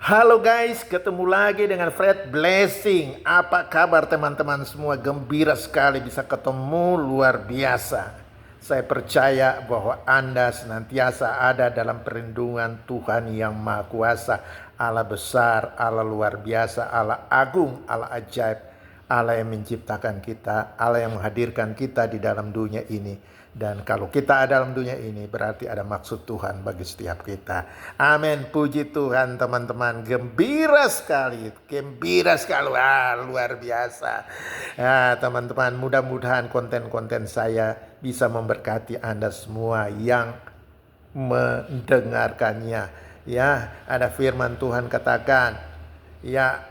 Halo guys, ketemu lagi dengan Fred Blessing. Apa kabar teman-teman semua? Gembira sekali bisa ketemu, luar biasa. Saya percaya bahwa Anda senantiasa ada dalam perlindungan Tuhan yang Maha Kuasa, Allah besar, Allah luar biasa, Allah agung, Allah ajaib, Allah yang menciptakan kita, Allah yang menghadirkan kita di dalam dunia ini. Dan kalau kita ada dalam dunia ini berarti ada maksud Tuhan bagi setiap kita. Amin, puji Tuhan teman-teman. Gembira sekali, gembira sekali. Luar biasa. Teman-teman, mudah-mudahan konten-konten saya bisa memberkati Anda semua yang mendengarkannya. Ya, ada firman Tuhan katakan, ya,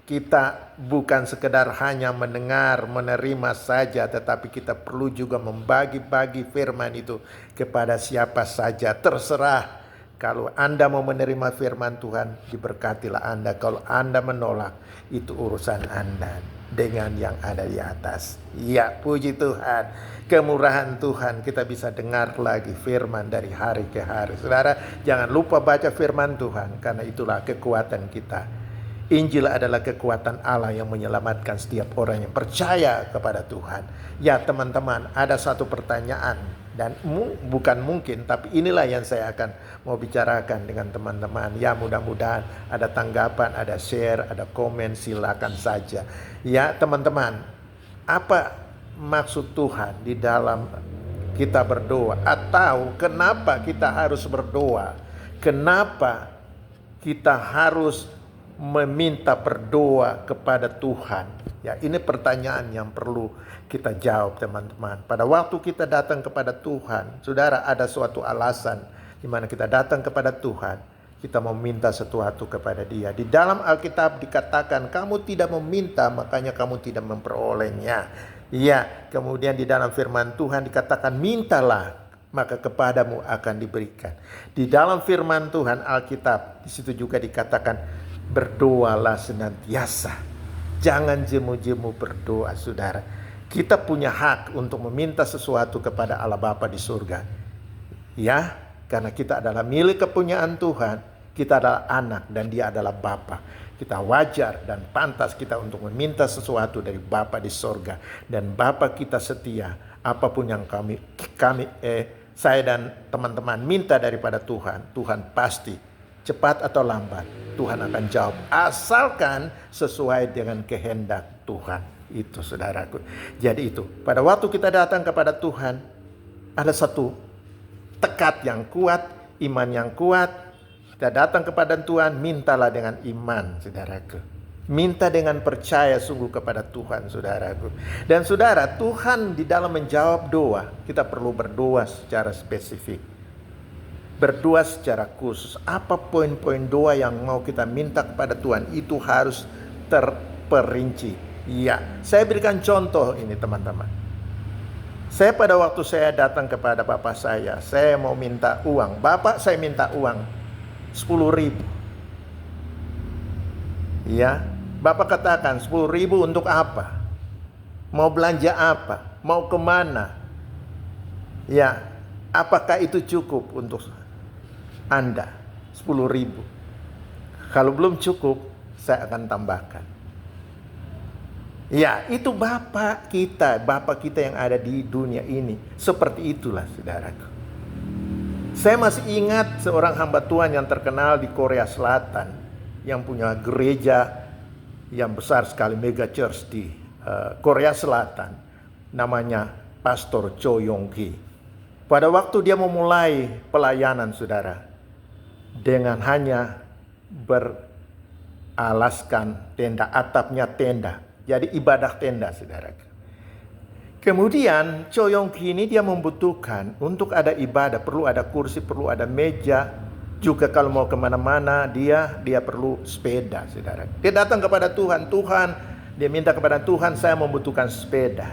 kita bukan sekedar hanya mendengar, menerima saja, tetapi kita perlu juga membagi-bagi firman itu kepada siapa saja. Terserah, kalau Anda mau menerima firman Tuhan, diberkatilah Anda. Kalau Anda menolak, itu urusan Anda dengan yang ada di atas. Ya, puji Tuhan. Kemurahan Tuhan, kita bisa dengar lagi firman dari hari ke hari. Saudara, jangan lupa baca firman Tuhan, karena itulah kekuatan kita. Injil adalah kekuatan Allah yang menyelamatkan setiap orang yang percaya kepada Tuhan. Ya teman-teman, ada satu pertanyaan dan bukan mungkin, tapi inilah yang saya akan mau bicarakan dengan teman-teman. Ya mudah-mudahan ada tanggapan, ada share, ada komen, silakan saja. Ya teman-teman, apa maksud Tuhan di dalam kita berdoa? Atau kenapa kita harus berdoa? Kenapa kita harus meminta berdoa kepada Tuhan? Ya, ini pertanyaan yang perlu kita jawab teman-teman. Pada waktu kita datang kepada Tuhan, saudara, ada suatu alasan di mana kita datang kepada Tuhan. Kita meminta sesuatu kepada Dia. Di dalam Alkitab dikatakan, kamu tidak meminta, makanya kamu tidak memperolehnya. Ya, kemudian di dalam firman Tuhan dikatakan, mintalah, maka kepadamu akan diberikan. Di dalam firman Tuhan Alkitab, di situ juga dikatakan, berdoalah senantiasa. Jangan jemu-jemu berdoa, saudara. Kita punya hak untuk meminta sesuatu kepada Allah Bapa di surga. Ya, karena kita adalah milik kepunyaan Tuhan. Kita adalah anak dan Dia adalah Bapa. Kita wajar dan pantas kita untuk meminta sesuatu dari Bapa di surga. Dan Bapa kita setia. Apapun yang saya dan teman-teman minta daripada Tuhan, Tuhan pasti cepat atau lambat Tuhan akan jawab, asalkan sesuai dengan kehendak Tuhan. Itu saudaraku. Jadi itu, pada waktu kita datang kepada Tuhan, ada satu tekad yang kuat, iman yang kuat. Kita datang kepada Tuhan, mintalah dengan iman, saudaraku. Minta dengan percaya sungguh kepada Tuhan, saudaraku. Dan saudara, Tuhan di dalam menjawab doa, kita perlu berdoa secara spesifik. Berdoa secara khusus. Apa poin-poin doa yang mau kita minta kepada Tuhan, itu harus terperinci. Ya, saya berikan contoh ini teman-teman. Saya pada waktu saya datang kepada bapak saya mau minta uang. Bapak, saya minta uang 10.000. Ya, bapak katakan 10.000 untuk apa? Mau belanja apa? Mau kemana? Ya, apakah itu cukup untuk Anda? 10.000. Kalau belum cukup, saya akan tambahkan. Ya, itu Bapak kita yang ada di dunia ini. Seperti itulah saudaraku. Saya masih ingat seorang hamba Tuhan yang terkenal di Korea Selatan, yang punya gereja yang besar sekali, mega church di Korea Selatan. Namanya Pastor Cho Yong Ki. Pada waktu dia memulai pelayanan, saudara, dengan hanya beralaskan tenda, atapnya tenda, jadi ibadah tenda, saudara. Kemudian Cho Yong Ki ini dia membutuhkan untuk ada ibadah, perlu ada kursi, perlu ada meja. Juga kalau mau kemana-mana dia perlu sepeda, saudara. Dia datang kepada Tuhan, dia minta kepada Tuhan, saya membutuhkan sepeda.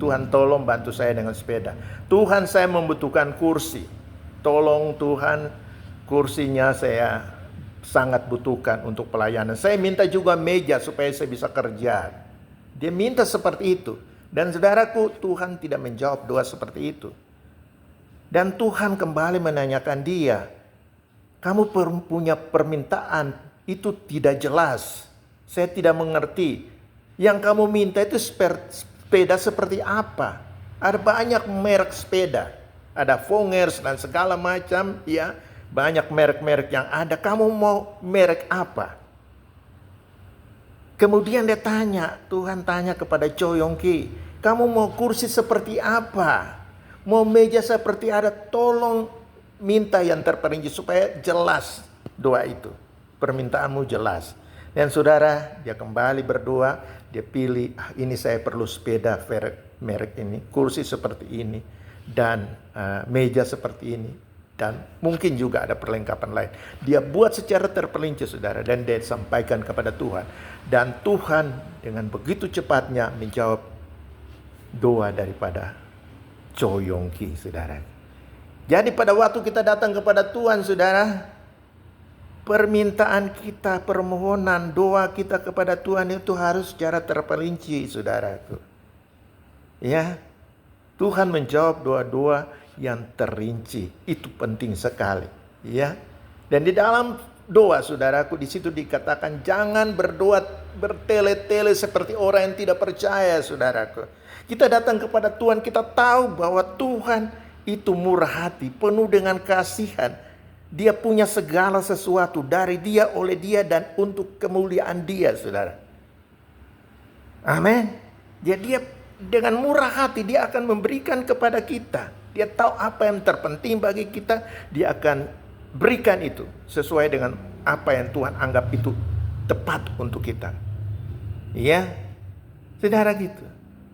Tuhan tolong bantu saya dengan sepeda. Tuhan, saya membutuhkan kursi. Tolong Tuhan, kursinya saya sangat butuhkan untuk pelayanan. Saya minta juga meja supaya saya bisa kerja. Dia minta seperti itu. Dan saudaraku, Tuhan tidak menjawab doa seperti itu. Dan Tuhan kembali menanyakan dia, kamu punya permintaan itu tidak jelas. Saya tidak mengerti. Yang kamu minta itu sepeda seperti apa? Ada banyak merek sepeda. Ada Vongers dan segala macam, ya. Banyak merek-merek yang ada. Kamu mau merek apa? Kemudian dia tanya, Tuhan tanya kepada Cho Yong Ki, kamu mau kursi seperti apa? Mau meja seperti ada? Tolong minta yang terperinci supaya jelas doa itu. Permintaanmu jelas. Dan saudara, dia kembali berdoa, dia pilih, ini saya perlu sepeda merek ini, kursi seperti ini, dan meja seperti ini. Dan mungkin juga ada perlengkapan lain. Dia buat secara terperinci, saudara, dan dia sampaikan kepada Tuhan. Dan Tuhan dengan begitu cepatnya menjawab doa daripada Cho Yong Ki, saudara. Jadi pada waktu kita datang kepada Tuhan, saudara, permintaan kita, permohonan, doa kita kepada Tuhan itu harus secara terperinci, saudaraku. Ya, Tuhan menjawab doa-doa yang terinci. Itu penting sekali, ya. Dan di dalam doa, saudaraku, di situ dikatakan jangan berdoa bertele-tele seperti orang yang tidak percaya, saudaraku. Kita datang kepada Tuhan, kita tahu bahwa Tuhan itu murah hati, penuh dengan kasihan. Dia punya segala sesuatu dari Dia, oleh Dia, dan untuk kemuliaan Dia, saudara. Amin. Dia dengan murah hati, Dia akan memberikan kepada kita. Dia tahu apa yang terpenting bagi kita, Dia akan berikan itu sesuai dengan apa yang Tuhan anggap itu tepat untuk kita. Ya, saudara, gitu.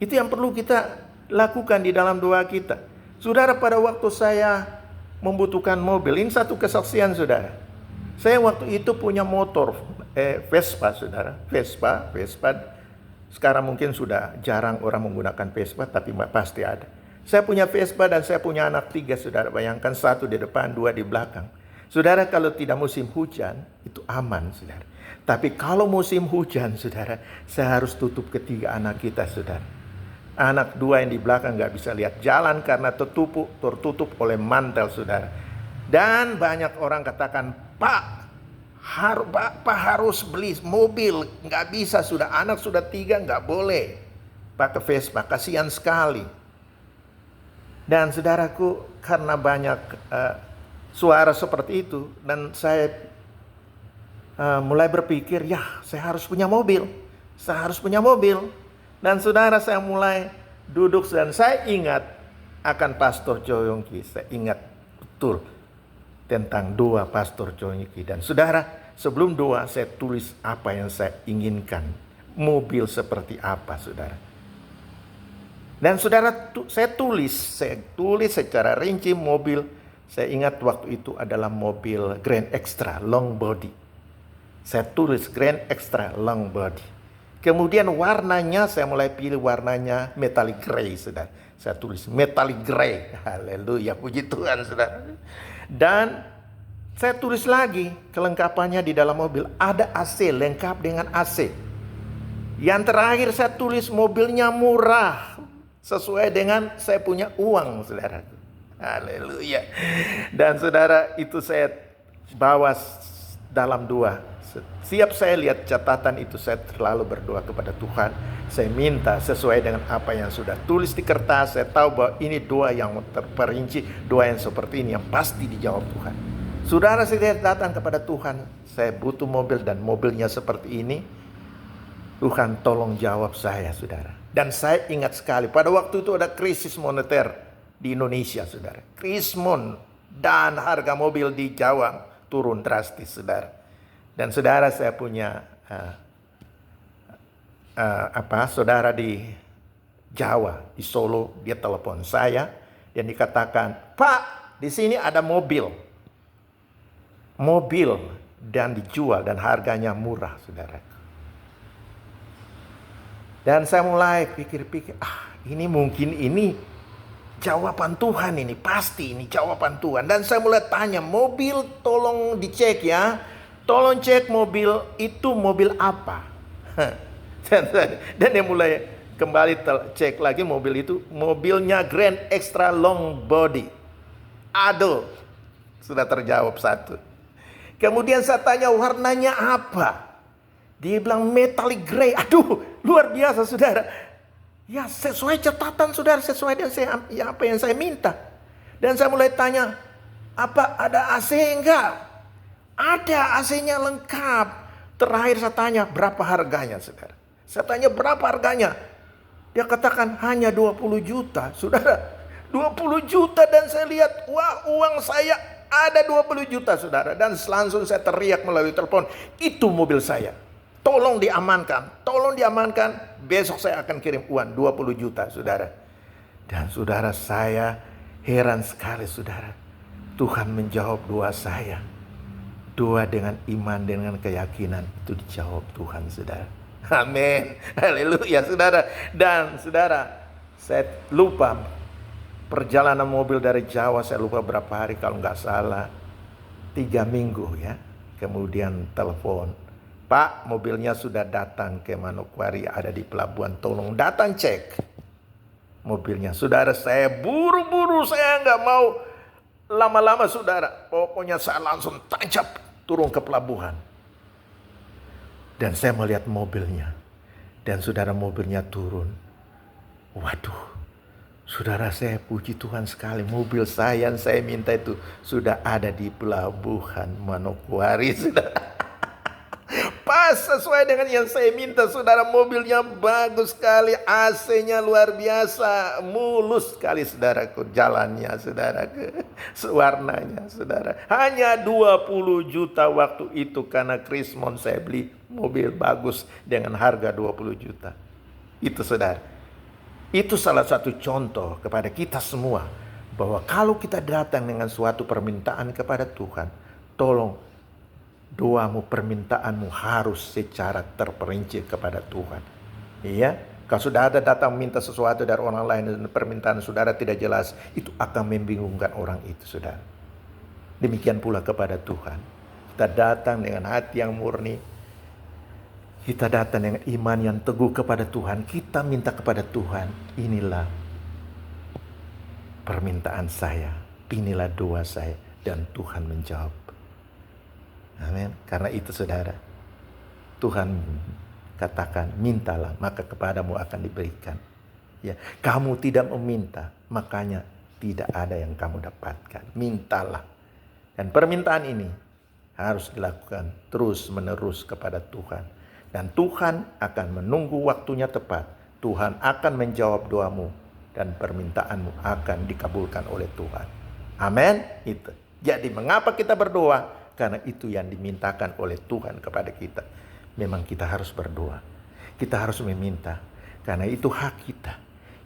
Itu yang perlu kita lakukan di dalam doa kita. Saudara, pada waktu saya membutuhkan mobil, ini satu kesaksian, saudara. Saya waktu itu punya motor Vespa, saudara. Vespa. Sekarang mungkin sudah jarang orang menggunakan Vespa, tapi pasti ada. Saya punya Vespa dan saya punya anak 3, saudara. Bayangkan, 1 di depan, 2 di belakang. Saudara, kalau tidak musim hujan, itu aman, saudara. Tapi kalau musim hujan, saudara, saya harus tutup ketiga anak kita, saudara. Anak 2 yang di belakang gak bisa lihat jalan karena tertutup oleh mantel, saudara. Dan banyak orang katakan, Pak harus beli mobil. Gak bisa, sudah anak sudah 3, gak boleh pakai Vespa, kasihan sekali. Dan saudaraku, karena banyak suara seperti itu, dan saya mulai berpikir, ya saya harus punya mobil. Dan saudara, saya mulai duduk dan saya ingat akan Pastor Cho Yong Ki. Saya ingat betul tentang doa Pastor Cho Yong Ki. Dan saudara, sebelum doa saya tulis apa yang saya inginkan. Mobil seperti apa, saudara. Dan saudara, saya tulis secara rinci mobil. Saya ingat waktu itu adalah mobil Grand Extra long body. Saya tulis Grand Extra long body. Kemudian warnanya, saya mulai pilih warnanya metallic gray, saudara. Saya tulis metallic gray. Haleluya, puji Tuhan, saudara. Dan saya tulis lagi kelengkapannya di dalam mobil. Ada AC, lengkap dengan AC. Yang terakhir saya tulis mobilnya murah, sesuai dengan saya punya uang, saudara. Haleluya. Dan saudara, itu saya bawa dalam doa. Setiap saya lihat catatan itu, saya selalu berdoa kepada Tuhan. Saya minta sesuai dengan apa yang sudah tulis di kertas. Saya tahu bahwa ini doa yang terperinci, doa yang seperti ini yang pasti dijawab Tuhan. Saudara, saya datang kepada Tuhan, saya butuh mobil dan mobilnya seperti ini. Tuhan tolong jawab saya, saudara. Dan saya ingat sekali, pada waktu itu ada krisis moneter di Indonesia, saudara. Krismon, dan harga mobil di Jawa turun drastis, saudara. Dan saudara, saya punya saudara di Jawa, di Solo. Dia telepon saya dan dikatakan, Pak, di sini ada mobil dan dijual dan harganya murah, saudara. Dan saya mulai pikir-pikir, ini mungkin ini jawaban Tuhan, ini pasti ini jawaban Tuhan. Dan saya mulai tanya, mobil tolong dicek ya. Tolong cek mobil itu mobil apa. Dan dia mulai kembali cek lagi mobil itu. Mobilnya Grand Extra long body. Aduh, sudah terjawab satu. Kemudian saya tanya warnanya apa. Dia bilang metallic gray. Aduh, luar biasa saudara. Ya sesuai catatan saudara, sesuai dengan apa yang saya minta. Dan saya mulai tanya, apa ada AC enggak? Ada, AC-nya lengkap. Terakhir saya tanya, berapa harganya saudara? Saya tanya berapa harganya? Dia katakan hanya 20 juta. Saudara, 20 juta dan saya lihat, wah uang saya ada 20 juta saudara. Dan langsung saya teriak melalui telepon, itu mobil saya. Tolong diamankan, tolong diamankan. Besok saya akan kirim uang 20 juta saudara. Dan saudara, saya heran sekali saudara. Tuhan menjawab doa saya. Doa dengan iman, dengan keyakinan itu dijawab Tuhan saudara. Amin. Haleluya saudara. Dan saudara, saya lupa perjalanan mobil dari Jawa, saya lupa berapa hari, kalau nggak salah 3 minggu ya. Kemudian telepon, Pak, mobilnya sudah datang ke Manokwari, ada di pelabuhan, tolong datang cek mobilnya. Saudara, saya buru-buru, saya nggak mau lama-lama saudara. Pokoknya saya langsung tancap turun ke pelabuhan. Dan saya melihat mobilnya. Dan saudara, mobilnya turun. Waduh, saudara, saya puji Tuhan sekali. Mobil saya yang saya minta itu sudah ada di pelabuhan Manokwari saudara. Pas sesuai dengan yang saya minta saudara. Mobilnya bagus sekali, AC-nya luar biasa, mulus sekali saudaraku, jalannya saudaraku, warnanya saudara. Hanya 20 juta waktu itu, karena Krismon saya beli mobil bagus dengan harga 20 juta. Itu saudara, itu salah satu contoh kepada kita semua, bahwa kalau kita datang dengan suatu permintaan kepada Tuhan, tolong doamu, permintaanmu harus secara terperinci kepada Tuhan. Iya, kalau sudah ada datang minta sesuatu dari orang lain dan permintaan saudara tidak jelas, itu akan membingungkan orang itu saudara. Demikian pula kepada Tuhan. Kita datang dengan hati yang murni, kita datang dengan iman yang teguh kepada Tuhan. Kita minta kepada Tuhan, inilah permintaan saya, inilah doa saya, dan Tuhan menjawab. Amin. Karena itu saudara, Tuhan katakan, mintalah maka kepadamu akan diberikan. Ya, kamu tidak meminta, makanya tidak ada yang kamu dapatkan. Mintalah. Dan permintaan ini harus dilakukan terus menerus kepada Tuhan. Dan Tuhan akan menunggu waktunya tepat. Tuhan akan menjawab doamu dan permintaanmu akan dikabulkan oleh Tuhan. Amin. Itu. Jadi mengapa kita berdoa? Karena itu yang dimintakan oleh Tuhan kepada kita. Memang kita harus berdoa. Kita harus meminta. Karena itu hak kita.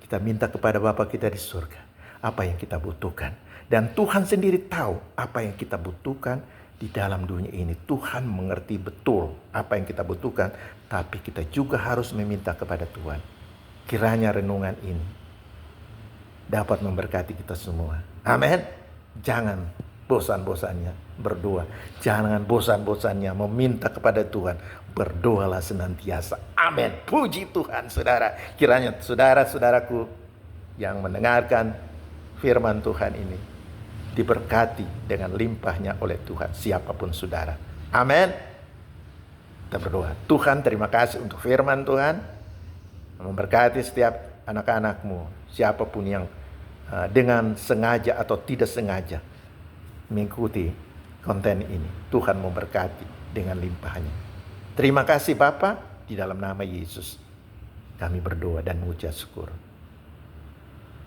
Kita minta kepada Bapa kita di surga apa yang kita butuhkan. Dan Tuhan sendiri tahu apa yang kita butuhkan di dalam dunia ini. Tuhan mengerti betul apa yang kita butuhkan. Tapi kita juga harus meminta kepada Tuhan. Kiranya renungan ini dapat memberkati kita semua. Amin. Jangan bosan-bosannya berdoa. Jangan bosan-bosannya meminta kepada Tuhan. Berdoalah senantiasa. Amin. Puji Tuhan saudara. Kiranya saudara-saudaraku yang mendengarkan firman Tuhan ini diberkati dengan limpahnya oleh Tuhan, siapapun saudara. Amin. Kita berdoa. Tuhan, terima kasih untuk firman Tuhan. Memberkati setiap anak-anakmu, siapapun yang dengan sengaja atau tidak sengaja mengikuti konten ini. Tuhan memberkati dengan limpahnya. Terima kasih Bapa, di dalam nama Yesus kami berdoa dan mengucap syukur.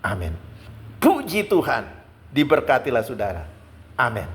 Amin. Puji Tuhan. Diberkatilah saudara. Amin.